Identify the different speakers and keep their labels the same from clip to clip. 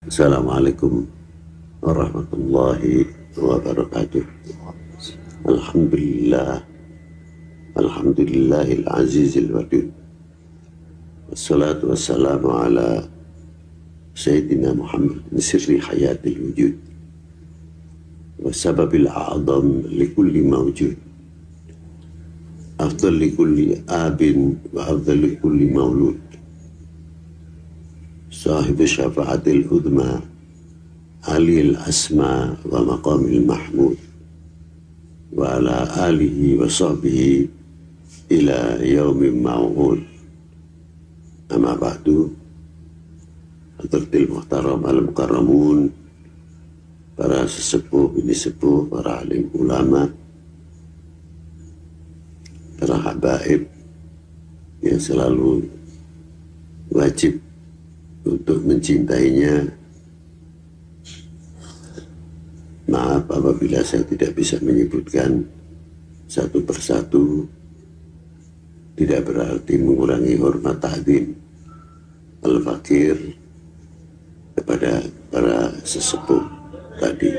Speaker 1: Assalamualaikum warahmatullahi wabarakatuh. Alhamdulillah, alhamdulillahil azizil wadud. Wassalatu wassalamu ala Sayyidina Muhammad sirri hayatil wujud wa sababil a'zam likulli mawjud. Afdal likulli abin wa afdal likulli maulud. Sahib syafa'atil udma alil asma wa maqamil mahmud wa ala alihi wa sahbihi ila yaumin ma'ud. Amma ba'du. Hadratil muhtaram al-mukarramun, para sesepuh, bini sepuh, para alim ulama, para habaib yang selalu wajib untuk mencintainya. Maaf apabila saya tidak bisa menyebutkan satu persatu, tidak berarti mengurangi hormat ta'zim al-fakir kepada para sesepuh tadi.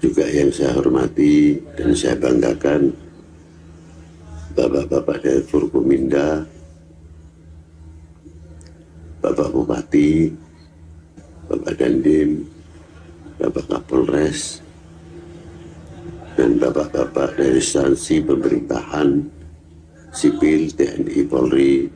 Speaker 1: Juga yang saya hormati dan saya banggakan bapak-bapak dari Forkominda, Bapak Bupati, Bapak Dandim, Bapak Kapolres, dan bapak-bapak dari instansi pemerintahan sipil TNI Polri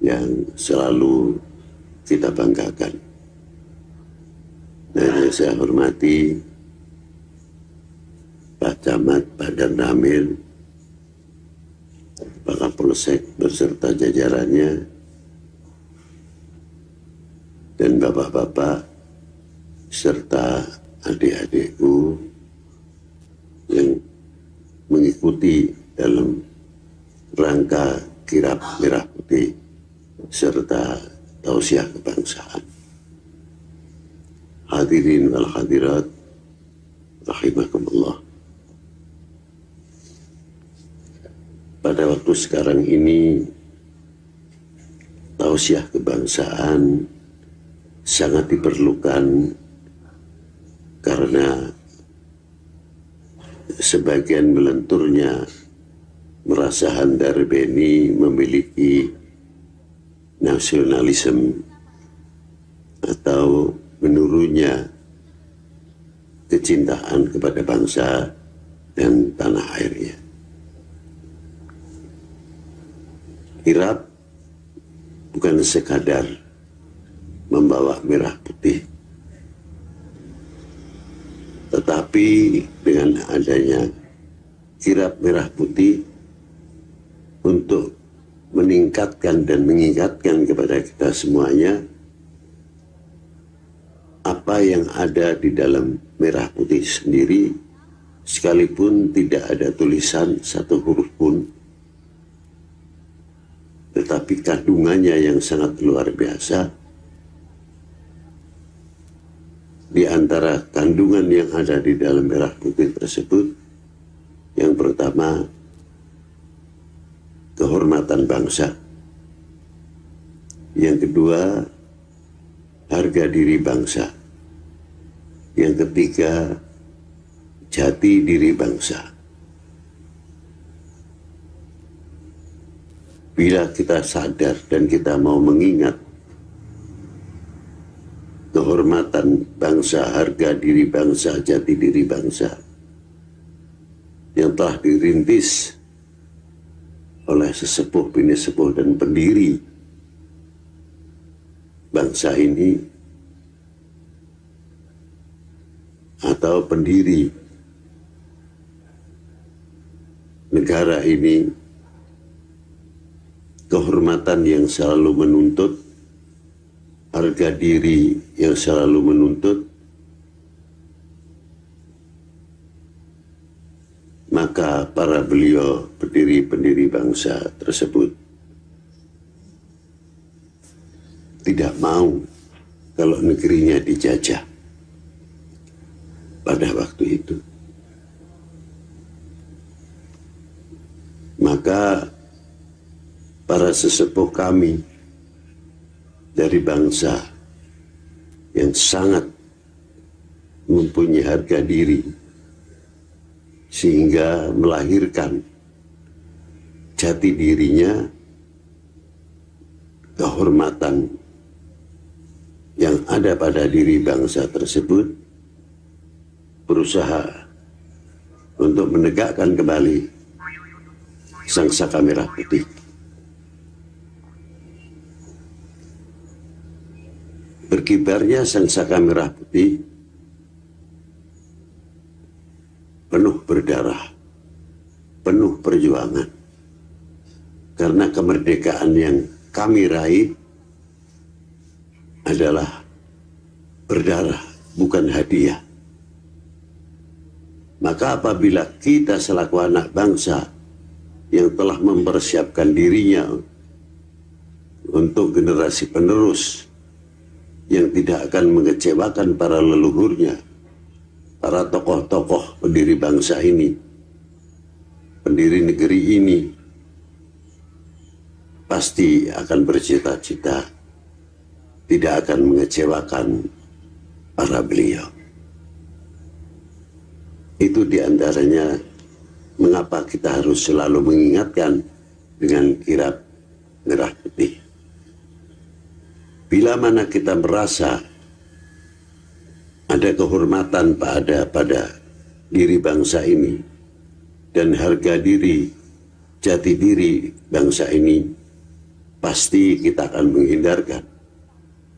Speaker 1: yang selalu kita banggakan. Dan yang saya hormati Pak Camat, Pak Danramil, Pak Kapolsek beserta jajarannya, dan bapak-bapak serta adik-adikku yang mengikuti dalam rangka kirab merah putih serta tausiah kebangsaan. Hadirin wal hadirat rahimakumullah. Pada waktu sekarang ini tausiah kebangsaan sangat diperlukan karena sebagian melenturnya merasa Handar Beni memiliki nasionalisme atau menurunnya kecintaan kepada bangsa dan tanah airnya. Kirab bukan sekadar membawa merah putih, tetapi dengan adanya kirab merah putih untuk meningkatkan dan mengingatkan kepada kita semuanya apa yang ada di dalam merah putih sendiri, sekalipun tidak ada tulisan satu huruf pun, tetapi kandungannya yang sangat luar biasa. Di antara kandungan yang ada di dalam merah putih tersebut, yang pertama, kehormatan bangsa. Yang kedua, harga diri bangsa. Yang ketiga, jati diri bangsa. Bila kita sadar dan kita mau mengingat kehormatan bangsa, harga diri bangsa, jati diri bangsa yang telah dirintis oleh sesepuh, bini sepuh, dan pendiri bangsa ini atau pendiri negara ini, kehormatan yang selalu menuntut, harga diri yang selalu menuntut, maka para beliau pendiri-pendiri bangsa tersebut tidak mau kalau negerinya dijajah pada waktu itu. Maka para sesepuh kami dari bangsa yang sangat mempunyai harga diri, sehingga melahirkan jati dirinya, kehormatan yang ada pada diri bangsa tersebut, berusaha untuk menegakkan kembali Sangsaka Merah Putih. Berkibarnya Sangsaka Merah Putih penuh berdarah, penuh perjuangan, karena kemerdekaan yang kami raih adalah berdarah, bukan hadiah. Maka apabila kita selaku anak bangsa yang telah mempersiapkan dirinya untuk generasi penerus yang tidak akan mengecewakan para leluhurnya, para tokoh-tokoh pendiri bangsa ini, pendiri negeri ini, pasti akan bercita-cita tidak akan mengecewakan para beliau. Itu diantaranya mengapa kita harus selalu mengingatkan dengan kirap merah putih. Bila mana kita merasa ada kehormatan pada diri bangsa ini dan harga diri, jati diri bangsa ini, pasti kita akan menghindarkan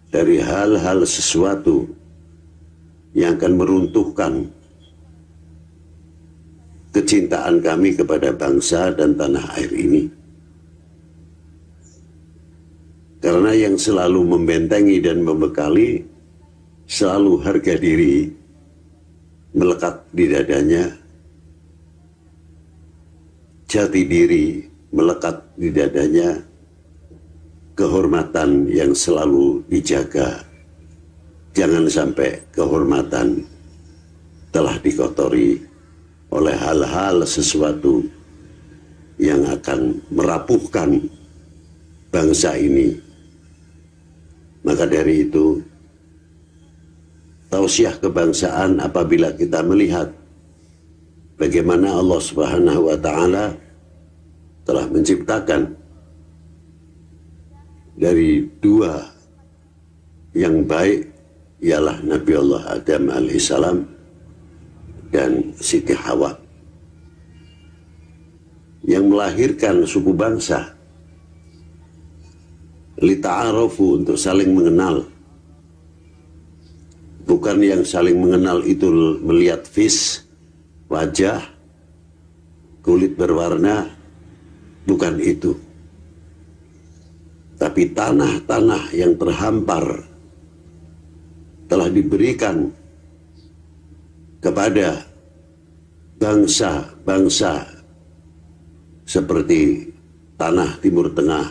Speaker 1: dari hal-hal sesuatu yang akan meruntuhkan kecintaan kami kepada bangsa dan tanah air ini. Karena yang selalu membentengi dan membekali selalu harga diri melekat di dadanya, jati diri melekat di dadanya, kehormatan yang selalu dijaga. Jangan sampai kehormatan telah dikotori oleh hal-hal sesuatu yang akan merapuhkan bangsa ini. Maka dari itu, tausiah kebangsaan apabila kita melihat bagaimana Allah Subhanahu wa Ta'ala telah menciptakan dari dua yang baik, ialah Nabi Allah Adam alaihissalam dan Siti Hawa, yang melahirkan suku bangsa, lita'arofu, untuk saling mengenal. Bukan yang saling mengenal itu melihat face, wajah, kulit berwarna, bukan itu. Tapi tanah-tanah yang terhampar telah diberikan kepada bangsa-bangsa seperti tanah Timur Tengah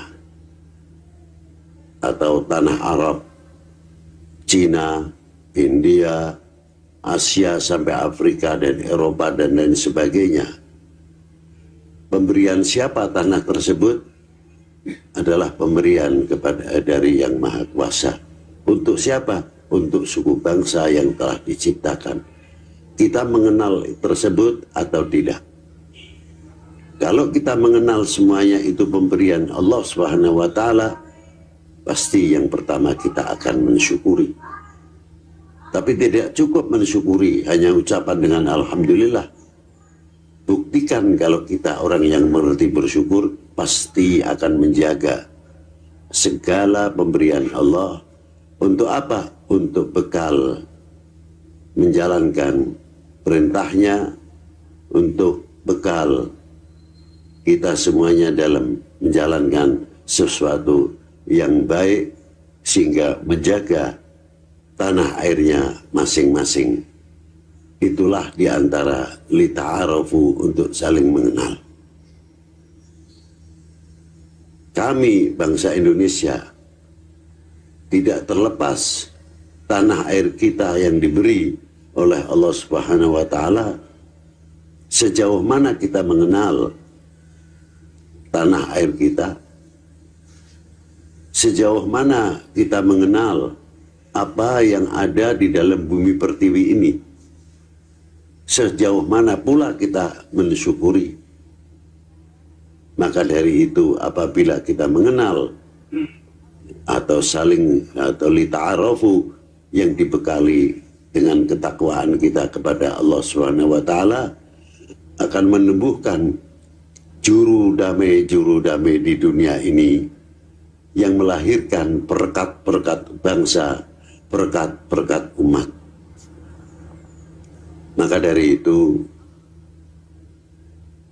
Speaker 1: atau tanah Arab, Cina, India, Asia sampai Afrika dan Eropa dan lain sebagainya. Pemberian siapa tanah tersebut adalah pemberian kepada dari Yang Maha Kuasa. Untuk siapa? Untuk suku bangsa yang telah diciptakan. Kita mengenal tersebut atau tidak? Kalau kita mengenal semuanya itu pemberian Allah Subhanahu wa Ta'ala, pasti yang pertama kita akan mensyukuri. Tapi tidak cukup mensyukuri, hanya ucapan dengan alhamdulillah. Buktikan kalau kita orang yang mengerti bersyukur, pasti akan menjaga segala pemberian Allah. Untuk apa? Untuk bekal menjalankan perintahnya, untuk bekal kita semuanya dalam menjalankan sesuatu yang baik, sehingga menjaga tanah airnya masing-masing. Itulah diantara lita'arafu, untuk saling mengenal. Kami bangsa Indonesia tidak terlepas tanah air kita yang diberi oleh Allah Subhanahu wa Ta'ala. Sejauh mana kita mengenal tanah air kita, sejauh mana kita mengenal apa yang ada di dalam bumi pertiwi ini, sejauh mana pula kita mensyukuri. Maka dari itu apabila kita mengenal atau saling atau lita'arafu yang dibekali dengan ketakwaan kita kepada Allah Subhanahu wa taala, akan menumbuhkan juru damai di dunia ini yang melahirkan perekat-perekat bangsa, perekat-perekat umat. Maka dari itu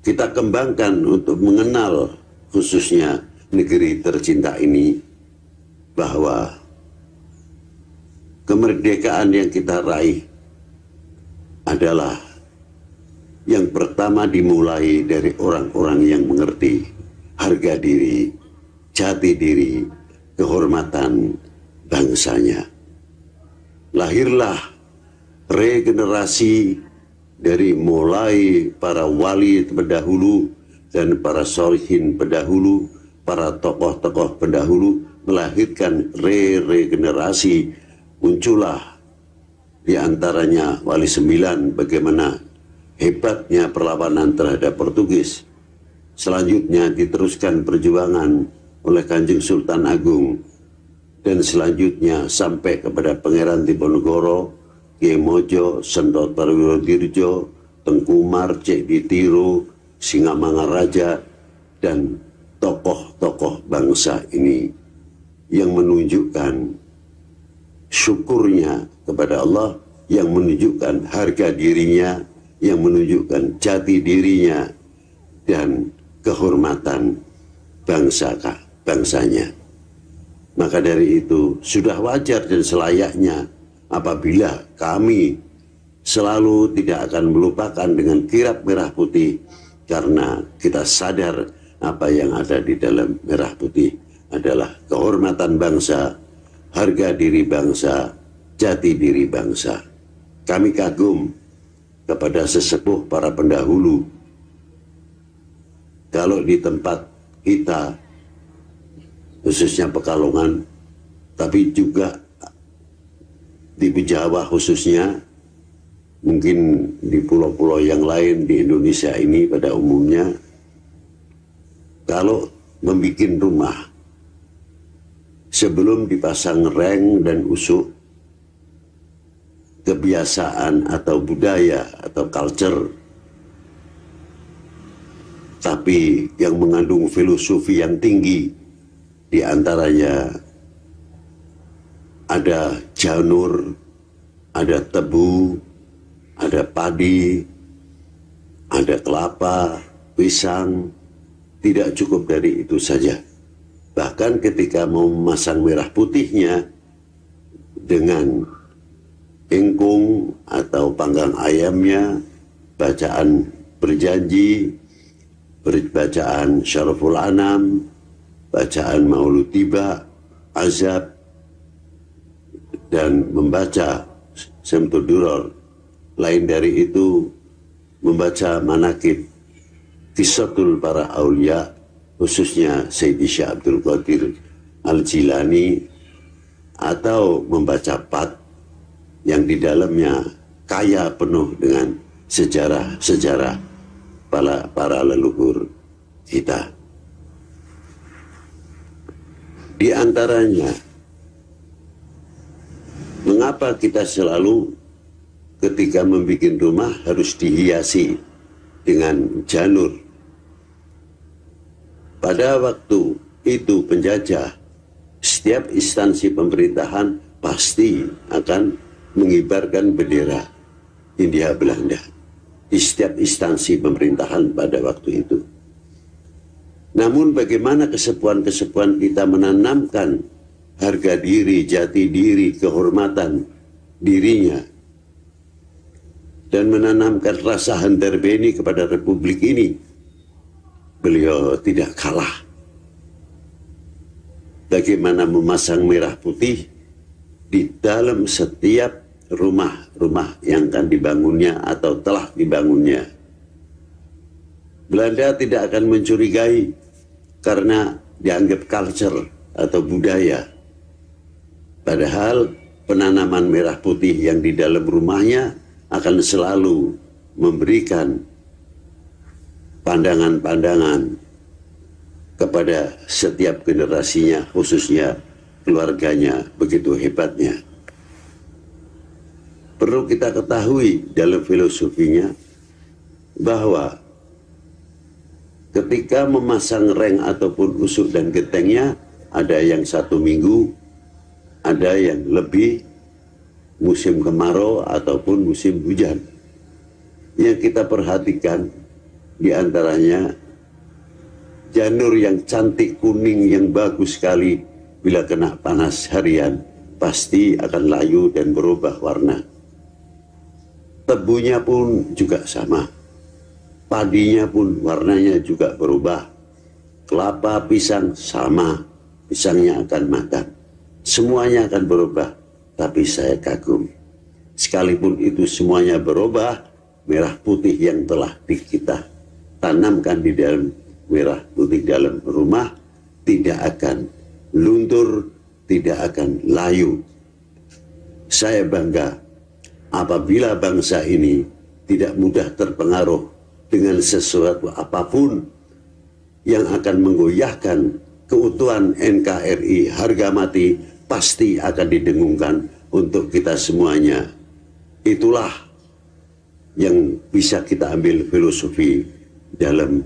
Speaker 1: kita kembangkan untuk mengenal khususnya negeri tercinta ini, bahwa kemerdekaan yang kita raih adalah yang pertama dimulai dari orang-orang yang mengerti harga diri, jati diri, kehormatan bangsanya. Lahirlah regenerasi dari mulai para wali pendahulu dan para sholihin pendahulu, para tokoh-tokoh pendahulu, melahirkan regenerasi. Muncullah di antaranya Wali Sembilan, bagaimana hebatnya perlawanan terhadap Portugis. Selanjutnya diteruskan perjuangan oleh Kanjeng Sultan Agung, dan selanjutnya sampai kepada Pangeran Diponegoro, Kiai Mojo, Sendot Parwirodirjo, Tengku Umar, Cek Ditiro, Singamangaraja, dan tokoh-tokoh bangsa ini yang menunjukkan syukurnya kepada Allah, yang menunjukkan harga dirinya, yang menunjukkan jati dirinya, dan kehormatan bangsanya. Maka dari itu sudah wajar dan selayaknya apabila kami selalu tidak akan melupakan dengan kirap merah putih, karena kita sadar apa yang ada di dalam merah putih adalah kehormatan bangsa, harga diri bangsa, jati diri bangsa. Kami kagum kepada sesepuh para pendahulu. Kalau di tempat kita, khususnya Pekalongan, tapi juga di Jawa khususnya, mungkin di pulau-pulau yang lain di Indonesia ini pada umumnya, kalau membuat rumah, sebelum dipasang reng dan usuk, kebiasaan atau budaya atau culture, tapi yang mengandung filosofi yang tinggi, di antaranya ada janur, ada tebu, ada padi, ada kelapa, pisang. Tidak cukup dari itu saja. Bahkan ketika mau memasang merah putihnya dengan ingkung atau panggang ayamnya, bacaan berjanji, bacaan syaraful anam, bacaan maulud tiba, azab, dan membaca Syamsul Duror. Lain dari itu, membaca manakib, kisatul para aulia, khususnya Sayyidi Syekh Abdul Qadir Al-Jilani, atau membaca Pat yang di dalamnya kaya penuh dengan sejarah-sejarah para leluhur kita. Di antaranya, mengapa kita selalu ketika membuat rumah harus dihiasi dengan janur? Pada waktu itu penjajah, setiap instansi pemerintahan pasti akan mengibarkan bendera Hindia Belanda di setiap instansi pemerintahan pada waktu itu. Namun bagaimana kesepuan-kesepuan kita menanamkan harga diri, jati diri, kehormatan dirinya, dan menanamkan rasa handarbeni kepada Republik ini. Beliau tidak kalah. Bagaimana memasang merah putih di dalam setiap rumah-rumah yang akan dibangunnya atau telah dibangunnya. Belanda tidak akan mencurigai karena dianggap culture, atau budaya. Padahal penanaman merah putih yang di dalam rumahnya akan selalu memberikan pandangan-pandangan kepada setiap generasinya, khususnya keluarganya, begitu hebatnya. Perlu kita ketahui dalam filosofinya bahwa ketika memasang reng ataupun usuk dan gentengnya, ada yang 1 minggu, ada yang lebih musim kemarau ataupun musim hujan. Yang kita perhatikan diantaranya janur yang cantik kuning yang bagus sekali bila kena panas harian pasti akan layu dan berubah warna. Tebunya pun juga sama. Padinya pun warnanya juga berubah. Kelapa, pisang sama, pisangnya akan matang. Semuanya akan berubah, tapi saya kagum. Sekalipun itu semuanya berubah, merah putih yang telah kita tanamkan di dalam merah putih dalam rumah tidak akan luntur, tidak akan layu. Saya bangga apabila bangsa ini tidak mudah terpengaruh dengan sesuatu apapun yang akan menggoyahkan keutuhan NKRI. Harga mati pasti akan didengungkan untuk kita semuanya. Itulah yang bisa kita ambil filosofi dalam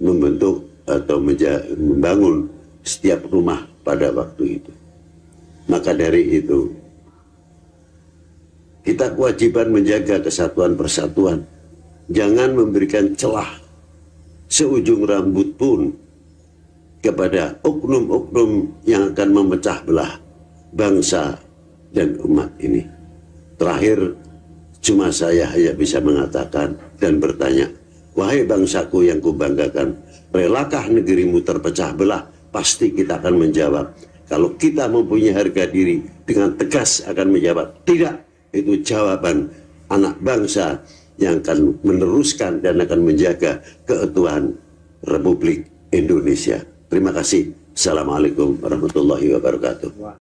Speaker 1: membentuk atau membangun setiap rumah pada waktu itu. Maka dari itu, kita kewajiban menjaga kesatuan persatuan. Jangan memberikan celah seujung rambut pun kepada oknum-oknum yang akan memecah belah bangsa dan umat ini. Terakhir, cuma saya hanya bisa mengatakan dan bertanya, wahai bangsaku yang kubanggakan, relakah negerimu terpecah belah? Pasti kita akan menjawab. Kalau kita mempunyai harga diri, dengan tegas akan menjawab, tidak. Itu jawaban anak bangsa yang akan meneruskan dan akan menjaga keutuhan Republik Indonesia. Terima kasih. Assalamualaikum warahmatullahi wabarakatuh.